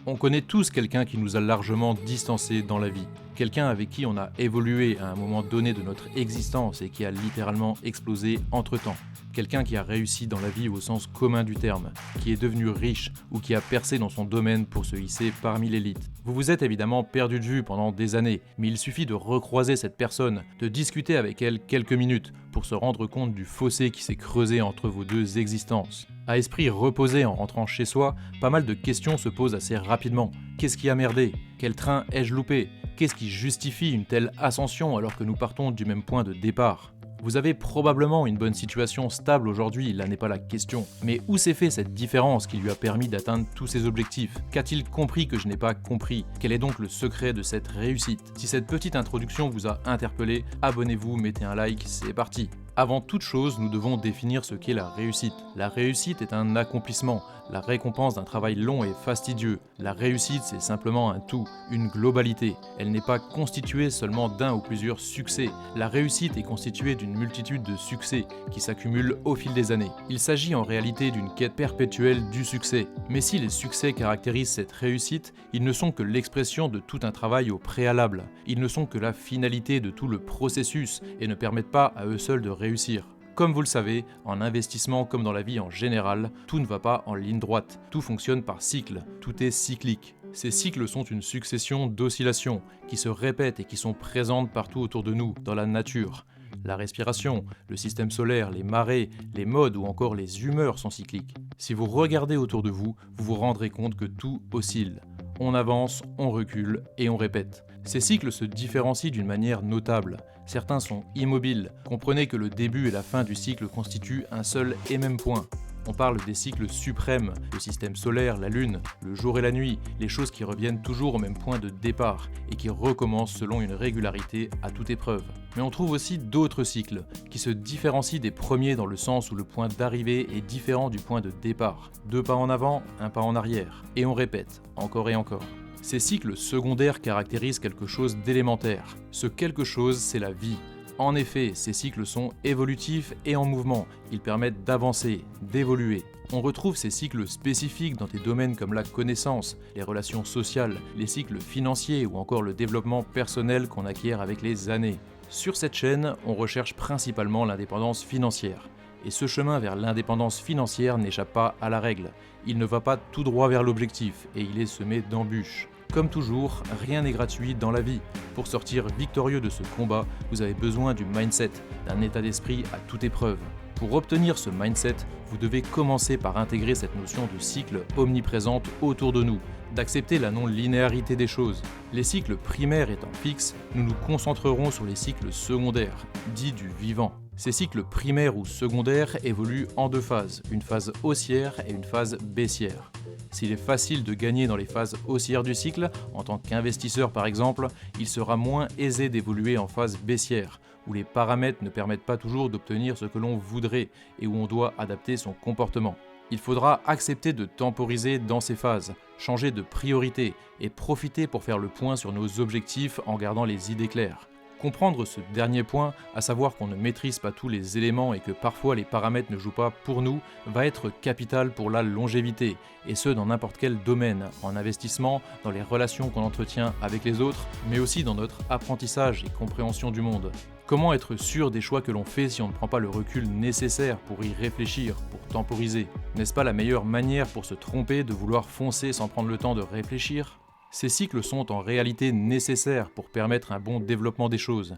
On connaît tous quelqu'un qui nous a largement distancés dans la vie. Quelqu'un avec qui on a évolué à un moment donné de notre existence et qui a littéralement explosé entre-temps. Quelqu'un qui a réussi dans la vie au sens commun du terme, qui est devenu riche ou qui a percé dans son domaine pour se hisser parmi l'élite. Vous vous êtes évidemment perdu de vue pendant des années, mais il suffit de recroiser cette personne, de discuter avec elle quelques minutes pour se rendre compte du fossé qui s'est creusé entre vos deux existences. À esprit reposé en rentrant chez soi, pas mal de questions se posent assez rapidement. Qu'est-ce qui a merdé? Quel train ai-je loupé? Qu'est-ce qui justifie une telle ascension alors que nous partons du même point de départ? Vous avez probablement une bonne situation stable aujourd'hui, là n'est pas la question. Mais où s'est fait cette différence qui lui a permis d'atteindre tous ses objectifs? Qu'a-t-il compris que je n'ai pas compris? Quel est donc le secret de cette réussite? Si cette petite introduction vous a interpellé, abonnez-vous, mettez un like, c'est parti! Avant toute chose, nous devons définir ce qu'est la réussite. La réussite est un accomplissement, la récompense d'un travail long et fastidieux. La réussite, c'est simplement un tout, une globalité. Elle n'est pas constituée seulement d'un ou plusieurs succès. La réussite est constituée d'une multitude de succès qui s'accumulent au fil des années. Il s'agit en réalité d'une quête perpétuelle du succès. Mais si les succès caractérisent cette réussite, ils ne sont que l'expression de tout un travail au préalable. Ils ne sont que la finalité de tout le processus et ne permettent pas à eux seuls de réussir. Comme vous le savez, en investissement comme dans la vie en général, tout ne va pas en ligne droite, tout fonctionne par cycle, tout est cyclique. Ces cycles sont une succession d'oscillations qui se répètent et qui sont présentes partout autour de nous, dans la nature. La respiration, le système solaire, les marées, les modes ou encore les humeurs sont cycliques. Si vous regardez autour de vous, vous vous rendrez compte que tout oscille. On avance, on recule et on répète. Ces cycles se différencient d'une manière notable. Certains sont immobiles. Comprenez que le début et la fin du cycle constituent un seul et même point. On parle des cycles suprêmes, le système solaire, la lune, le jour et la nuit, les choses qui reviennent toujours au même point de départ et qui recommencent selon une régularité à toute épreuve. Mais on trouve aussi d'autres cycles qui se différencient des premiers dans le sens où le point d'arrivée est différent du point de départ. 2 pas en avant, 1 pas en arrière. Et on répète, encore et encore. Ces cycles secondaires caractérisent quelque chose d'élémentaire. Ce quelque chose, c'est la vie. En effet, ces cycles sont évolutifs et en mouvement. Ils permettent d'avancer, d'évoluer. On retrouve ces cycles spécifiques dans des domaines comme la connaissance, les relations sociales, les cycles financiers ou encore le développement personnel qu'on acquiert avec les années. Sur cette chaîne, on recherche principalement l'indépendance financière. Et ce chemin vers l'indépendance financière n'échappe pas à la règle. Il ne va pas tout droit vers l'objectif et il est semé d'embûches. Comme toujours, rien n'est gratuit dans la vie. Pour sortir victorieux de ce combat, vous avez besoin du mindset, d'un état d'esprit à toute épreuve. Pour obtenir ce mindset, vous devez commencer par intégrer cette notion de cycle omniprésente autour de nous, d'accepter la non-linéarité des choses. Les cycles primaires étant fixes, nous nous concentrerons sur les cycles secondaires, dits du vivant. Ces cycles primaires ou secondaires évoluent en 2 phases, une phase haussière et une phase baissière. S'il est facile de gagner dans les phases haussières du cycle, en tant qu'investisseur par exemple, il sera moins aisé d'évoluer en phase baissière, où les paramètres ne permettent pas toujours d'obtenir ce que l'on voudrait et où on doit adapter son comportement. Il faudra accepter de temporiser dans ces phases, changer de priorité et profiter pour faire le point sur nos objectifs en gardant les idées claires. Comprendre ce dernier point, à savoir qu'on ne maîtrise pas tous les éléments et que parfois les paramètres ne jouent pas pour nous, va être capital pour la longévité, et ce dans n'importe quel domaine, en investissement, dans les relations qu'on entretient avec les autres, mais aussi dans notre apprentissage et compréhension du monde. Comment être sûr des choix que l'on fait si on ne prend pas le recul nécessaire pour y réfléchir, pour temporiser? N'est-ce pas la meilleure manière pour se tromper de vouloir foncer sans prendre le temps de réfléchir? Ces cycles sont en réalité nécessaires pour permettre un bon développement des choses.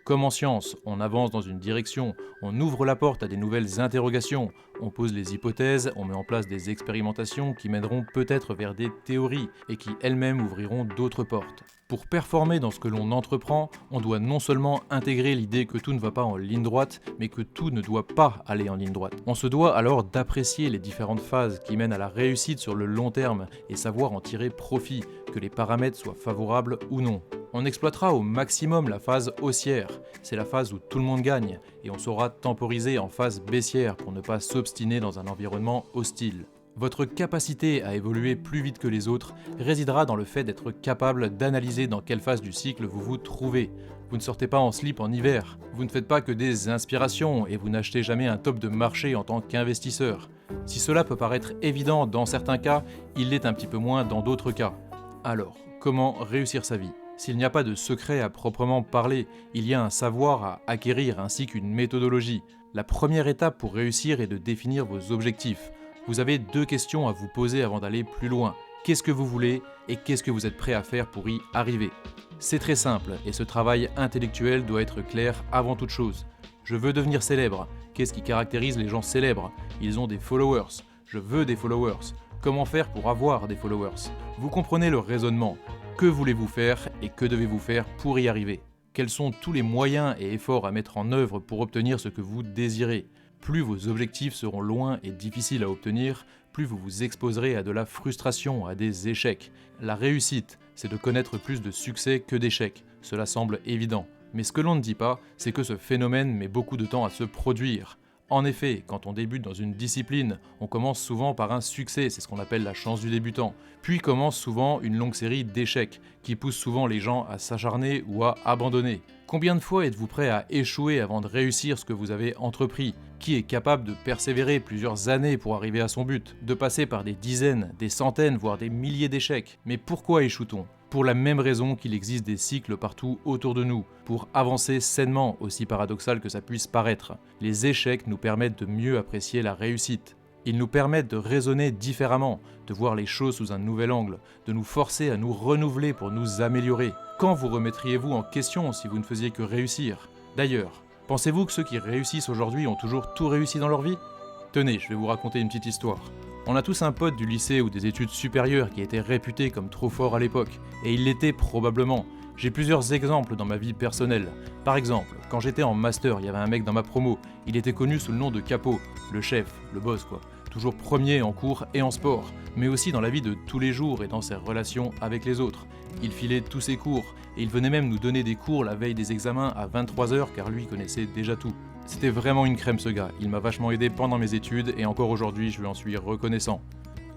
Comme en science, on avance dans une direction, on ouvre la porte à des nouvelles interrogations, on pose les hypothèses, on met en place des expérimentations qui mèneront peut-être vers des théories et qui elles-mêmes ouvriront d'autres portes. Pour performer dans ce que l'on entreprend, on doit non seulement intégrer l'idée que tout ne va pas en ligne droite, mais que tout ne doit pas aller en ligne droite. On se doit alors d'apprécier les différentes phases qui mènent à la réussite sur le long terme et savoir en tirer profit, que les paramètres soient favorables ou non. On exploitera au maximum la phase haussière, c'est la phase où tout le monde gagne, et on saura temporiser en phase baissière pour ne pas s'obstiner dans un environnement hostile. Votre capacité à évoluer plus vite que les autres résidera dans le fait d'être capable d'analyser dans quelle phase du cycle vous vous trouvez. Vous ne sortez pas en slip en hiver, vous ne faites pas que des inspirations et vous n'achetez jamais un top de marché en tant qu'investisseur. Si cela peut paraître évident dans certains cas, il l'est un petit peu moins dans d'autres cas. Alors, comment réussir sa vie ? S'il n'y a pas de secret à proprement parler, il y a un savoir à acquérir ainsi qu'une méthodologie. La première étape pour réussir est de définir vos objectifs. Vous avez 2 questions à vous poser avant d'aller plus loin. Qu'est-ce que vous voulez et qu'est-ce que vous êtes prêt à faire pour y arriver ? C'est très simple et ce travail intellectuel doit être clair avant toute chose. Je veux devenir célèbre. Qu'est-ce qui caractérise les gens célèbres ? Ils ont des followers. Je veux des followers. Comment faire pour avoir des followers ? Vous comprenez le raisonnement. Que voulez-vous faire et que devez-vous faire pour y arriver ? Quels sont tous les moyens et efforts à mettre en œuvre pour obtenir ce que vous désirez ? Plus vos objectifs seront loin et difficiles à obtenir, plus vous vous exposerez à de la frustration, à des échecs. La réussite, c'est de connaître plus de succès que d'échecs. Cela semble évident. Mais ce que l'on ne dit pas, c'est que ce phénomène met beaucoup de temps à se produire. En effet, quand on débute dans une discipline, on commence souvent par un succès, c'est ce qu'on appelle la chance du débutant. Puis commence souvent une longue série d'échecs, qui poussent souvent les gens à s'acharner ou à abandonner. Combien de fois êtes-vous prêt à échouer avant de réussir ce que vous avez entrepris ? Qui est capable de persévérer plusieurs années pour arriver à son but ? De passer par des dizaines, des centaines, voire des milliers d'échecs ? Mais pourquoi échoue-t-on ? Pour la même raison qu'il existe des cycles partout autour de nous, pour avancer sainement, aussi paradoxal que ça puisse paraître. Les échecs nous permettent de mieux apprécier la réussite. Ils nous permettent de raisonner différemment, de voir les choses sous un nouvel angle, de nous forcer à nous renouveler pour nous améliorer. Quand vous remettriez-vous en question si vous ne faisiez que réussir ? D'ailleurs, pensez-vous que ceux qui réussissent aujourd'hui ont toujours tout réussi dans leur vie ? Tenez, je vais vous raconter une petite histoire. On a tous un pote du lycée ou des études supérieures qui était réputé comme trop fort à l'époque, et il l'était probablement. J'ai plusieurs exemples dans ma vie personnelle. Par exemple, quand j'étais en master, il y avait un mec dans ma promo, il était connu sous le nom de Capo, le chef, le boss quoi. Toujours premier en cours et en sport, mais aussi dans la vie de tous les jours et dans ses relations avec les autres. Il filait tous ses cours, et il venait même nous donner des cours la veille des examens à 23h car lui connaissait déjà tout. C'était vraiment une crème ce gars, il m'a vachement aidé pendant mes études et encore aujourd'hui je lui en suis reconnaissant.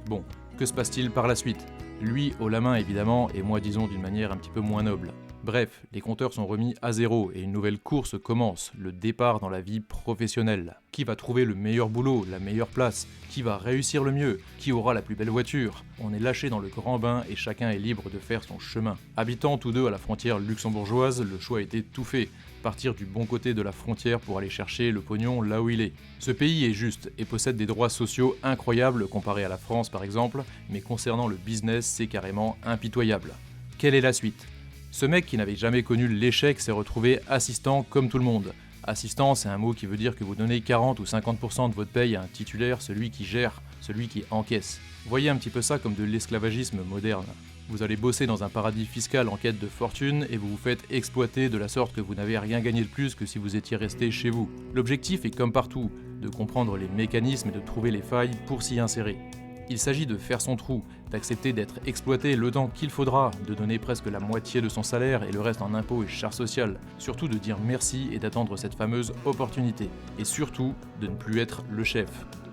Bon, que se passe-t-il par la suite ? Lui haut la main évidemment et moi disons d'une manière un petit peu moins noble. Bref, les compteurs sont remis à zéro et une nouvelle course commence, le départ dans la vie professionnelle. Qui va trouver le meilleur boulot, la meilleure place ? Qui va réussir le mieux ? Qui aura la plus belle voiture ? On est lâché dans le grand bain et chacun est libre de faire son chemin. Habitant tous deux à la frontière luxembourgeoise, le choix était tout fait. Partir du bon côté de la frontière pour aller chercher le pognon là où il est. Ce pays est juste et possède des droits sociaux incroyables comparés à la France par exemple, mais concernant le business, c'est carrément impitoyable. Quelle est la suite ? Ce mec qui n'avait jamais connu l'échec s'est retrouvé assistant comme tout le monde. Assistant, c'est un mot qui veut dire que vous donnez 40 ou 50% de votre paye à un titulaire, celui qui gère, celui qui encaisse. Voyez un petit peu ça comme de l'esclavagisme moderne. Vous allez bosser dans un paradis fiscal en quête de fortune et vous vous faites exploiter de la sorte que vous n'avez rien gagné de plus que si vous étiez resté chez vous. L'objectif est comme partout, de comprendre les mécanismes et de trouver les failles pour s'y insérer. Il s'agit de faire son trou, d'accepter d'être exploité le temps qu'il faudra, de donner presque la moitié de son salaire et le reste en impôts et charges sociales, surtout de dire merci et d'attendre cette fameuse opportunité, et surtout de ne plus être le chef.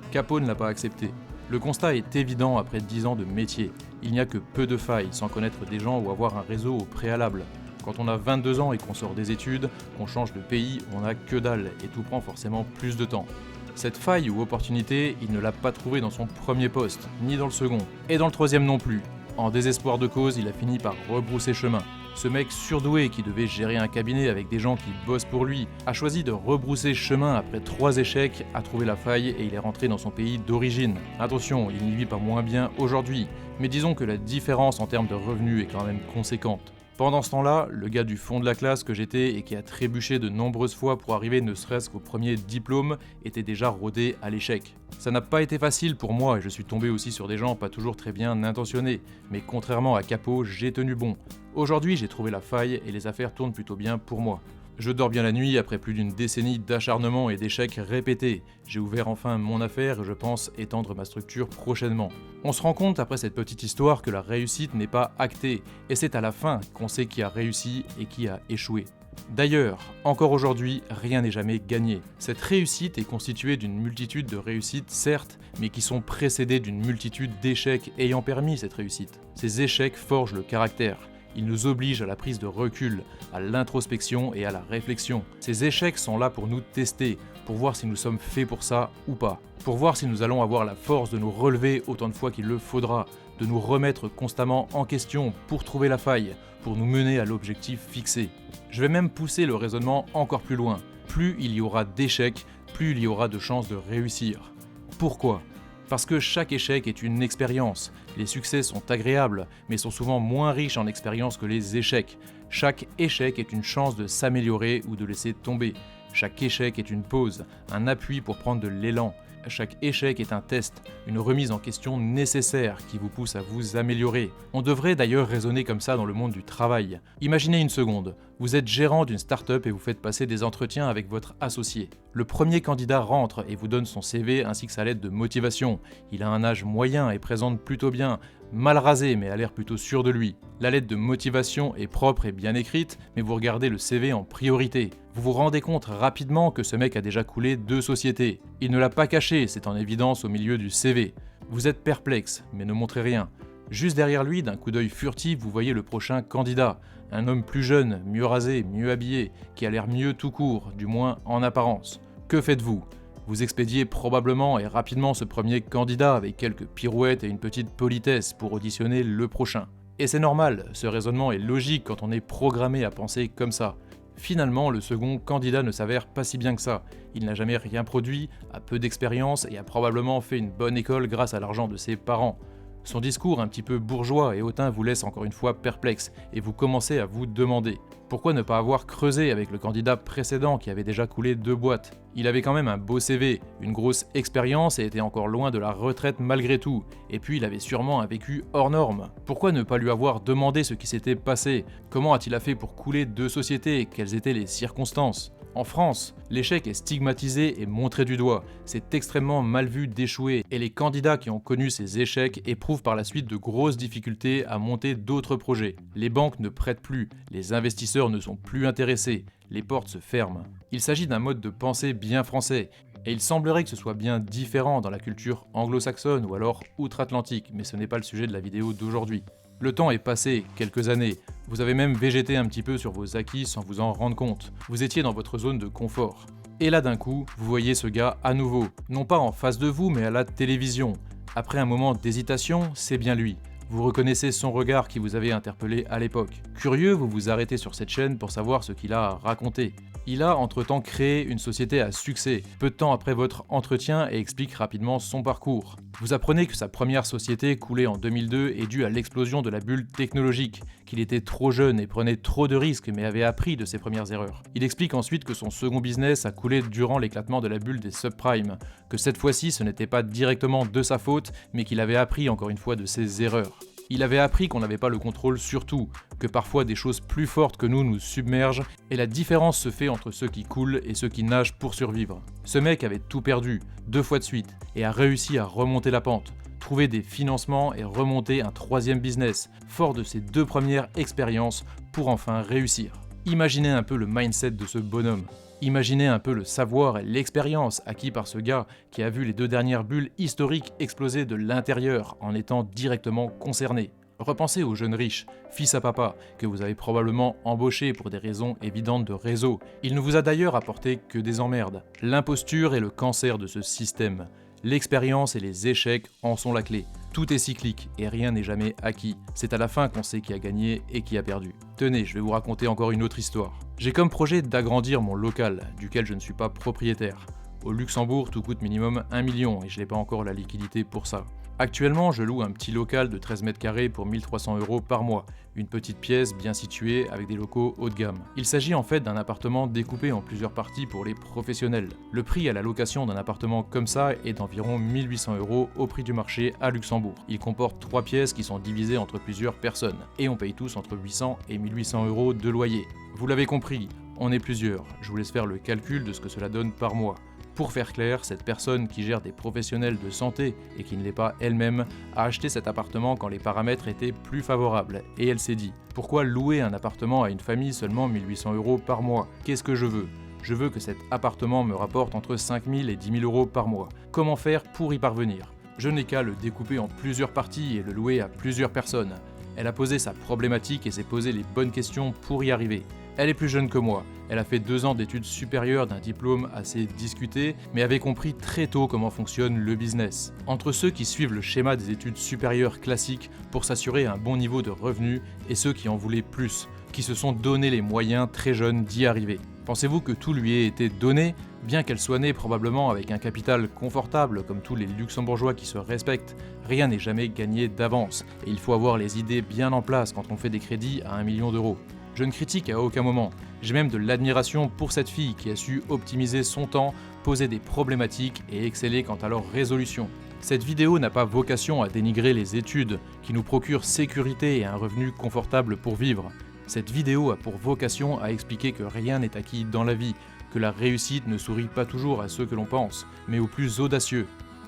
Capo ne l'a pas accepté. Le constat est évident après 10 ans de métier. Il n'y a que peu de failles sans connaître des gens ou avoir un réseau au préalable. Quand on a 22 ans et qu'on sort des études, qu'on change de pays, on n'a que dalle et tout prend forcément plus de temps. Cette faille ou opportunité, il ne l'a pas trouvée dans son premier poste, ni dans le second, et dans le troisième non plus. En désespoir de cause, il a fini par rebrousser chemin. Ce mec surdoué qui devait gérer un cabinet avec des gens qui bossent pour lui, a choisi de rebrousser chemin après 3 échecs, a trouvé la faille et il est rentré dans son pays d'origine. Attention, il n'y vit pas moins bien aujourd'hui, mais disons que la différence en termes de revenus est quand même conséquente. Pendant ce temps-là, le gars du fond de la classe que j'étais et qui a trébuché de nombreuses fois pour arriver ne serait-ce qu'au premier diplôme était déjà rodé à l'échec. Ça n'a pas été facile pour moi et je suis tombé aussi sur des gens pas toujours très bien intentionnés, mais contrairement à Capo, j'ai tenu bon. Aujourd'hui, j'ai trouvé la faille et les affaires tournent plutôt bien pour moi. Je dors bien la nuit après plus d'une décennie d'acharnement et d'échecs répétés. J'ai ouvert enfin mon affaire et je pense étendre ma structure prochainement. On se rend compte après cette petite histoire que la réussite n'est pas actée, et c'est à la fin qu'on sait qui a réussi et qui a échoué. D'ailleurs, encore aujourd'hui, rien n'est jamais gagné. Cette réussite est constituée d'une multitude de réussites, certes, mais qui sont précédées d'une multitude d'échecs ayant permis cette réussite. Ces échecs forgent le caractère. Ils nous obligent à la prise de recul, à l'introspection et à la réflexion. Ces échecs sont là pour nous tester, pour voir si nous sommes faits pour ça ou pas, pour voir si nous allons avoir la force de nous relever autant de fois qu'il le faudra, de nous remettre constamment en question pour trouver la faille, pour nous mener à l'objectif fixé. Je vais même pousser le raisonnement encore plus loin. Plus il y aura d'échecs, plus il y aura de chances de réussir. Pourquoi ? Parce que chaque échec est une expérience. Les succès sont agréables, mais sont souvent moins riches en expérience que les échecs. Chaque échec est une chance de s'améliorer ou de laisser tomber. Chaque échec est une pause, un appui pour prendre de l'élan. Chaque échec est un test, une remise en question nécessaire qui vous pousse à vous améliorer. On devrait d'ailleurs raisonner comme ça dans le monde du travail. Imaginez une seconde, vous êtes gérant d'une start-up et vous faites passer des entretiens avec votre associé. Le premier candidat rentre et vous donne son CV ainsi que sa lettre de motivation. Il a un âge moyen et présente plutôt bien, mal rasé mais a l'air plutôt sûr de lui. La lettre de motivation est propre et bien écrite, mais vous regardez le CV en priorité. Vous vous rendez compte rapidement que ce mec a déjà coulé 2 sociétés. Il ne l'a pas caché, c'est en évidence au milieu du CV. Vous êtes perplexe, mais ne montrez rien. Juste derrière lui, d'un coup d'œil furtif, vous voyez le prochain candidat. Un homme plus jeune, mieux rasé, mieux habillé, qui a l'air mieux tout court, du moins en apparence. Que faites-vous ? Vous expédiez probablement et rapidement ce premier candidat avec quelques pirouettes et une petite politesse pour auditionner le prochain. Et c'est normal, ce raisonnement est logique quand on est programmé à penser comme ça. Finalement, le second candidat ne s'avère pas si bien que ça. Il n'a jamais rien produit, a peu d'expérience et a probablement fait une bonne école grâce à l'argent de ses parents. Son discours un petit peu bourgeois et hautain vous laisse encore une fois perplexe et vous commencez à vous demander pourquoi ne pas avoir creusé avec le candidat précédent qui avait déjà coulé 2 boîtes. Il avait quand même un beau CV, une grosse expérience et était encore loin de la retraite malgré tout. Et puis il avait sûrement un vécu hors norme. Pourquoi ne pas lui avoir demandé ce qui s'était passé ? Comment a-t-il fait pour couler 2 sociétés ? Quelles étaient les circonstances ? En France, l'échec est stigmatisé et montré du doigt. C'est extrêmement mal vu d'échouer et les candidats qui ont connu ces échecs éprouvent par la suite de grosses difficultés à monter d'autres projets. Les banques ne prêtent plus, les investisseurs ne sont plus intéressés, les portes se ferment. Il s'agit d'un mode de pensée bien français et il semblerait que ce soit bien différent dans la culture anglo-saxonne ou alors outre-Atlantique, mais ce n'est pas le sujet de la vidéo d'aujourd'hui. Le temps est passé, quelques années. Vous avez même végété un petit peu sur vos acquis sans vous en rendre compte. Vous étiez dans votre zone de confort. Et là d'un coup, vous voyez ce gars à nouveau, non pas en face de vous, mais à la télévision. Après un moment d'hésitation, c'est bien lui. Vous reconnaissez son regard qui vous avait interpellé à l'époque. Curieux, vous vous arrêtez sur cette chaîne pour savoir ce qu'il a à raconter. Il a entre-temps créé une société à succès, peu de temps après votre entretien et explique rapidement son parcours. Vous apprenez que sa première société, coulée en 2002, est due à l'explosion de la bulle technologique, qu'il était trop jeune et prenait trop de risques mais avait appris de ses premières erreurs. Il explique ensuite que son second business a coulé durant l'éclatement de la bulle des subprimes, que cette fois-ci ce n'était pas directement de sa faute mais qu'il avait appris encore une fois de ses erreurs. Il avait appris qu'on n'avait pas le contrôle sur tout, que parfois des choses plus fortes que nous submergent, et la différence se fait entre ceux qui coulent et ceux qui nagent pour survivre. Ce mec avait tout perdu, 2 fois de suite, et a réussi à remonter la pente, trouver des financements et remonter un 3e business, fort de ses 2 premières expériences, pour enfin réussir. Imaginez un peu le mindset de ce bonhomme. Imaginez un peu le savoir et l'expérience acquis par ce gars qui a vu les 2 dernières bulles historiques exploser de l'intérieur en étant directement concerné. Repensez aux jeunes riches, fils à papa, que vous avez probablement embauché pour des raisons évidentes de réseau. Il ne vous a d'ailleurs apporté que des emmerdes. L'imposture est le cancer de ce système. L'expérience et les échecs en sont la clé. Tout est cyclique et rien n'est jamais acquis. C'est à la fin qu'on sait qui a gagné et qui a perdu. Tenez, je vais vous raconter encore une autre histoire. J'ai comme projet d'agrandir mon local, duquel je ne suis pas propriétaire. Au Luxembourg, tout coûte minimum 1 million et je n'ai pas encore la liquidité pour ça. Actuellement, je loue un petit local de 13 mètres carrés pour 1 300 € par mois, une petite pièce bien située avec des locaux haut de gamme. Il s'agit en fait d'un appartement découpé en plusieurs parties pour les professionnels. Le prix à la location d'un appartement comme ça est d'environ 1 800 € au prix du marché à Luxembourg. Il comporte 3 pièces qui sont divisées entre plusieurs personnes, et on paye tous entre 800 et 1 800 € de loyer. Vous l'avez compris, on est plusieurs, je vous laisse faire le calcul de ce que cela donne par mois. Pour faire clair, cette personne qui gère des professionnels de santé et qui ne l'est pas elle-même a acheté cet appartement quand les paramètres étaient plus favorables et elle s'est dit « Pourquoi louer un appartement à une famille seulement 1 800 € par mois? Qu'est-ce que je veux ? Je veux que cet appartement me rapporte entre 5 000 et 10 000 € par mois. Comment faire pour y parvenir ? Je n'ai qu'à le découper en plusieurs parties et le louer à plusieurs personnes. » Elle a posé sa problématique et s'est posé les bonnes questions pour y arriver. Elle est plus jeune que moi, elle a fait 2 ans d'études supérieures d'un diplôme assez discuté, mais avait compris très tôt comment fonctionne le business. Entre ceux qui suivent le schéma des études supérieures classiques pour s'assurer un bon niveau de revenus et ceux qui en voulaient plus, qui se sont donné les moyens très jeunes d'y arriver. Pensez-vous que tout lui ait été donné, bien qu'elle soit née probablement avec un capital confortable comme tous les luxembourgeois qui se respectent? Rien n'est jamais gagné d'avance, et il faut avoir les idées bien en place quand on fait des crédits à 1 million d'euros. Je ne critique à aucun moment, j'ai même de l'admiration pour cette fille qui a su optimiser son temps, poser des problématiques et exceller quant à leur résolution. Cette vidéo n'a pas vocation à dénigrer les études, qui nous procurent sécurité et un revenu confortable pour vivre. Cette vidéo a pour vocation à expliquer que rien n'est acquis dans la vie, que la réussite ne sourit pas toujours à ceux que l'on pense, mais aux plus audacieux,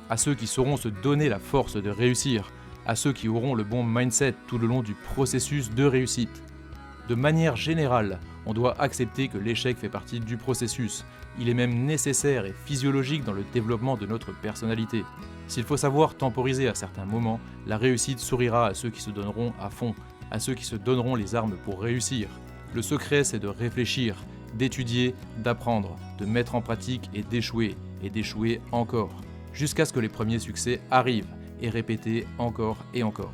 à ceux qui sauront se donner la force de réussir, à ceux qui auront le bon mindset tout le long du processus de réussite. De manière générale, on doit accepter que l'échec fait partie du processus. Il est même nécessaire et physiologique dans le développement de notre personnalité. S'il faut savoir temporiser à certains moments, la réussite sourira à ceux qui se donneront à fond, à ceux qui se donneront les armes pour réussir. Le secret, c'est de réfléchir, d'étudier, d'apprendre, de mettre en pratique et d'échouer encore, jusqu'à ce que les premiers succès arrivent, et répéter encore et encore.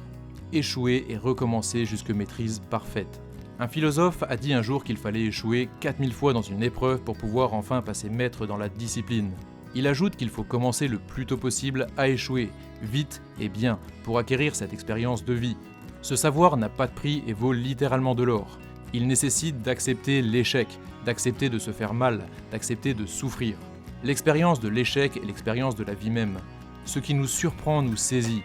Échouer et recommencer jusque maîtrise parfaite. Un philosophe a dit un jour qu'il fallait échouer 4000 fois dans une épreuve pour pouvoir enfin passer maître dans la discipline. Il ajoute qu'il faut commencer le plus tôt possible à échouer, vite et bien, pour acquérir cette expérience de vie. Ce savoir n'a pas de prix et vaut littéralement de l'or. Il nécessite d'accepter l'échec, d'accepter de se faire mal, d'accepter de souffrir. L'expérience de l'échec est l'expérience de la vie même. Ce qui nous surprend nous saisit.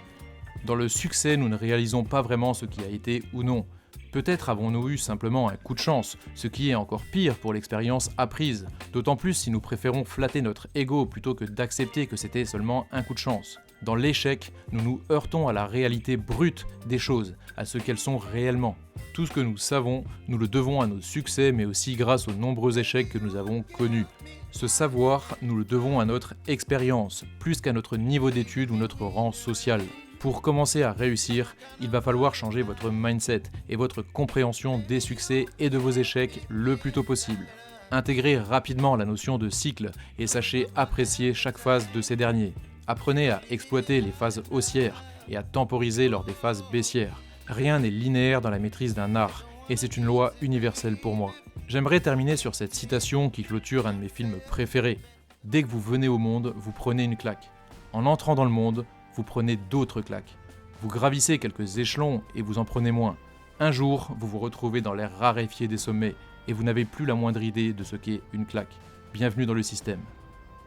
Dans le succès, nous ne réalisons pas vraiment ce qui a été ou non. Peut-être avons-nous eu simplement un coup de chance, ce qui est encore pire pour l'expérience apprise, d'autant plus si nous préférons flatter notre ego plutôt que d'accepter que c'était seulement un coup de chance. Dans l'échec, nous nous heurtons à la réalité brute des choses, à ce qu'elles sont réellement. Tout ce que nous savons, nous le devons à nos succès, mais aussi grâce aux nombreux échecs que nous avons connus. Ce savoir, nous le devons à notre expérience, plus qu'à notre niveau d'études ou notre rang social. Pour commencer à réussir, il va falloir changer votre mindset et votre compréhension des succès et de vos échecs le plus tôt possible. Intégrez rapidement la notion de cycle et sachez apprécier chaque phase de ces derniers. Apprenez à exploiter les phases haussières et à temporiser lors des phases baissières. Rien n'est linéaire dans la maîtrise d'un art, et c'est une loi universelle pour moi. J'aimerais terminer sur cette citation qui clôture un de mes films préférés. Dès que vous venez au monde, vous prenez une claque. En entrant dans le monde, vous prenez d'autres claques. Vous gravissez quelques échelons et vous en prenez moins. Un jour, vous vous retrouvez dans l'air raréfié des sommets et vous n'avez plus la moindre idée de ce qu'est une claque. Bienvenue dans le système.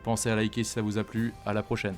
Pensez à liker si ça vous a plu, à la prochaine.